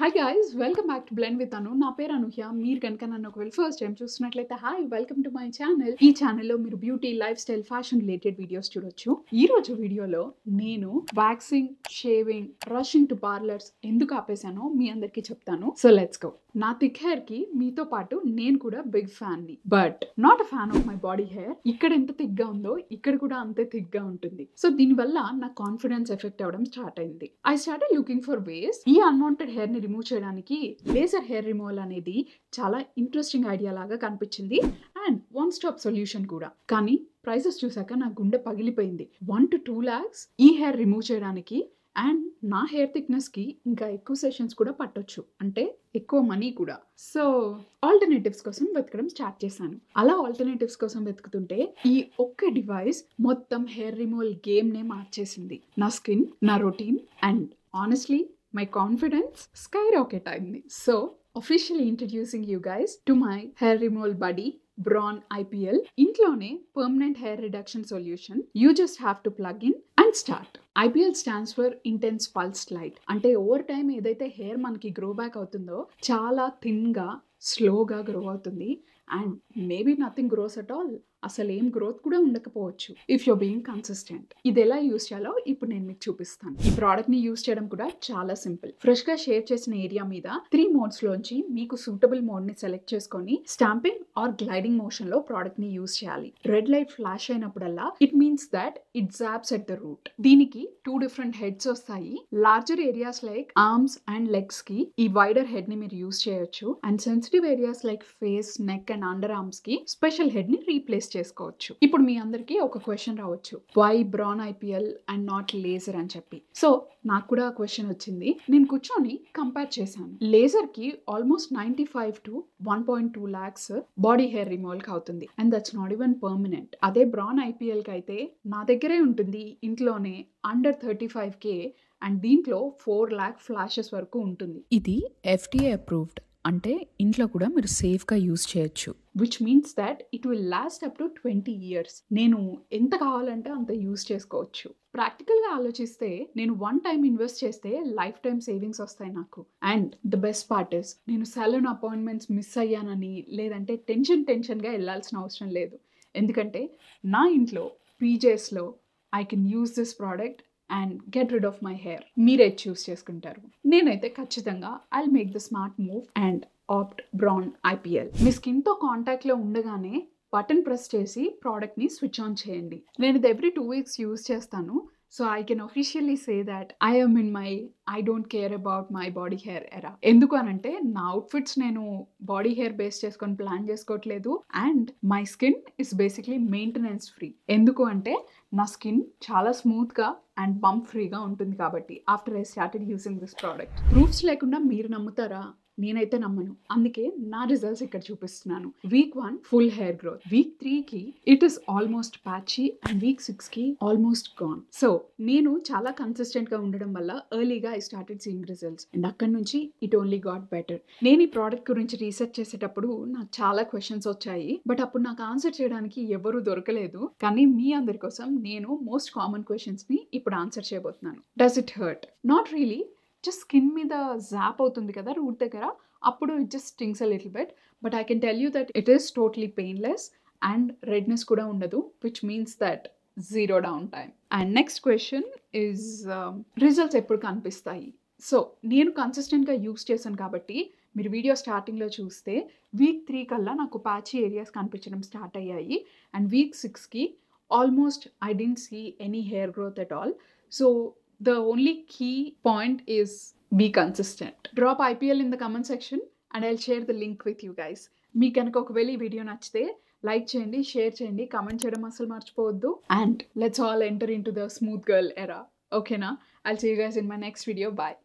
Hi guys welcome back to blend with Anu. నా పేరు అనూహ్య. మీరు కనుక నన్ను ఒకవేళ ఫస్ట్ టైం చూస్తున్నట్లయితే hi welcome to my channel. ఈ ఛానల్లో మీరు beauty, lifestyle, fashion related videos చూడొచ్చు. ఈ రోజు వీడియోలో నేను waxing, shaving, rushing to parlours ఎందుకు ఆపేశానో మీ అందరికీ చెప్తాను. So let's go. నా థిక్ హెయిర్ కి మీతో పాటు నేను కూడా బిగ్ ఫ్యాన్ ని, but not a fan of my body hair. ఇక్కడ ఎంత థిక్ గా ఉందో ఇక్కడ కూడా అంతే థిక్ గా ఉంటుంది. సో దీనివల్ల నా కాన్ఫిడెన్స్ ఎఫెక్ట్ అవ్వడం స్టార్ట్ అయింది. ఐ స్టార్టెడ్ లుకింగ్ ఫర్ వేస్. ఈ అన్వాంటెడ్ హెయిర్ ని రిమూవ్ చేయడానికి లేజర్ హెయిర్ రిమూవల్ అనేది చాలా ఇంట్రెస్టింగ్ ఐడియా లాగా కనిపించింది అండ్ వన్ స్టాప్ సొల్యూషన్ కూడా. కానీ ప్రైసెస్ చూసాక నా గుండె పగిలిపోయింది. 1 to 2 lakhs ఈ హెయిర్ రిమూవ్ చేయడానికి. అండ్ నా హెయిర్ థిక్నెస్ కి ఇంకా ఎక్కువ సెషన్స్ కూడా పట్టొచ్చు, అంటే ఎక్కువ మనీ కూడా. సో ఆల్టర్నేటివ్స్ కోసం వెతకడం స్టార్ట్ చేశాను. అలా ఆల్టర్నేటివ్స్ కోసం వెతుకుతుంటే ఈ ఒక్క డివైస్ మొత్తం హెయిర్ రిమూవల్ గేమ్ నే మార్చేసింది. నా స్కిన్, నా routine and honestly my confidence skyrocket అయింది. So officially introducing you guys to my hair removal buddy Braun IPL. ఇంట్లోనే permanent hair reduction solution. You just have to plug in and start. IPL stands for Intense Pulsed Light. అంటే over time ఏదైతే hair మనకి grow back అవుతుందో చాలా thin గా స్లోగా grow అవుతుంది and maybe nothing gross at all. అసలు ఏం గ్రోత్ కూడా ఉండకపోవచ్చు ఇఫ్ యూ బీయింగ్ కన్సిస్టెంట్. ఇది ఎలా యూస్ చేయాలో ఇప్పుడు నేను మీకు చూపిస్తాను. ఈ ప్రోడక్ట్ ని యూస్ చేయడం కూడా చాలా సింపుల్. ఫ్రెష్ గా షేవ్ చేసిన ఏరియా మీద 3 మోడ్స్ లోంచి మీకు సూటబుల్ మోడ్ ని సెలెక్ట్ చేసుకొని స్టాంపింగ్ ఆర్ గ్లైడింగ్ మోషన్ లో ప్రోడక్ట్ ని యూస్ చేయాలి. రెడ్ లైట్ ఫ్లాష్ అయినప్పుడల్లా it means that it zaps at the root. దీనికి 2 డిఫరెంట్ హెడ్స్ వస్తాయి. Larger areas like arms and legs కి ఈ వైడర్ హెడ్ ని మీరు యూస్ చేయొచ్చు and sensitive areas like face, neck and under arms కి special head ని రీప్లేస్ చేసుకోవచ్చు. ఇప్పుడు మీ అందరికి ఒక క్వశ్చన్ రావచ్చు, why Braun IPL and not laser అని చెప్పి. సో నాకు కూడా ఆ క్వశ్చన్ వచ్చింది. నేను కూర్చొని కంపేర్ చేశాను. లేజర్ కి almost 95 to 1.2 lakhs body hair removal కి అవుతుంది and that's not even permanent. అదే బ్రాన్ ఐపీఎల్ కి అయితే నా దగ్గరే ఉంటుంది ఇంట్లోనే అండర్ 35K అండ్ దీంట్లో 4 lakh ఫ్లాషెస్ వరకు ఉంటుంది. ఇది FDA అప్రూవ్డ్, అంటే ఇంట్లో కూడా మీరు సేఫ్గా యూజ్ చేయొచ్చు. Which means that it will last up to 20 years. నేను ఎంత కావాలంటే అంత యూజ్ చేసుకోవచ్చు. ప్రాక్టికల్గా ఆలోచిస్తే నేను 1 time ఇన్వెస్ట్ చేస్తే లైఫ్ టైం సేవింగ్స్ వస్తాయి నాకు. And the best part is నేను సెలూన్ అపాయింట్మెంట్స్ మిస్ అయ్యానని లేదంటే టెన్షన్గా వెళ్ళాల్సిన అవసరం లేదు. ఎందుకంటే నా ఇంట్లో పీజేస్లో I can use this product and get rid of my hair. మీరే చూస్ చేసుకుంటారు. నేనైతే ఖచ్చితంగా I'll make the smart move and opt Braun IPL. మీ స్కిన్తో కాంటాక్ట్లో ఉండగానే బటన్ ప్రెస్ చేసి ప్రోడక్ట్ని స్విచ్ ఆన్ చేయండి. నేను ఇది ఎవ్రీ 2 weeks యూజ్ చేస్తాను. So I can officially say that I am in my I don't care about my body hair era. ఎందుకు అనంటే నా అవుట్ఫిట్స్ నేను బాడీ హెయిర్ బేస్ చేసుకొని ప్లాన్ చేసుకోవట్లేదు and my skin is basically maintenance free. ఎందుకు అంటే నా స్కిన్ చాలా స్మూత్గా అండ్ బంప్ ఫ్రీగా ఉంటుంది కాబట్టి after I started using this product. Proofs లేకుండా మీరు నమ్ముతారా? నేనైతే నమ్మను. అందుకే నా రిజల్ట్స్ ఇక్కడ చూపిస్తున్నాను. Week 1 full hair growth, week 3 కి it is almost patchy and weak 6 కి ఆల్మోస్ట్ గాన్. సో నేను చాలా కన్సిస్టెంట్ గా ఉండడం వల్ల ఎర్లీగా I started seeing results and అక్కడ నుంచి ఇట్ ఓన్లీ గాట్ బెటర్. నేను ఈ ప్రోడక్ట్ గురించి రీసెర్చ్ చేసేటప్పుడు నాకు చాలా క్వశ్చన్స్ వచ్చాయి, బట్ అప్పుడు నాకు ఆన్సర్ చేయడానికి ఎవరు దొరకలేదు. కానీ మీ అందరి కోసం నేను మోస్ట్ కామన్ క్వశ్చన్స్ ని ఇప్పుడు ఆన్సర్ చేయబోతున్నాను. Does it hurt? Not really. Just skin మీద జాప్ అవుతుంది కదా రూట్ దగ్గర, అప్పుడు it just stings a little bit. But I can tell you that it is totally painless and redness కూడా ఉండదు, which means that 0 down time. And next question is results ఎప్పుడు కనిపిస్తాయి? So నేను కన్సిస్టెంట్గా యూస్ చేశాను కాబట్టి మీరు వీడియో స్టార్టింగ్లో చూస్తే వీక్ 3 కల్లా నాకు ప్యాచీ ఏరియాస్ కనిపించడం స్టార్ట్ అయ్యాయి అండ్ వీక్ 6కి almost I didn't see any hair growth at all. So the only key point is be consistent. Drop IPL in the comment section and I'll share the link with you guys. మీ కనుక ఒకవేళ ఈ video నచ్చితే like చేయండి, share చేయండి, comment చేయడం అసలు మర్చిపోవద్దు. And let's all enter in to the smooth girl ఎరా. ఓకేనా? I'll see you guys in my next video. Bye.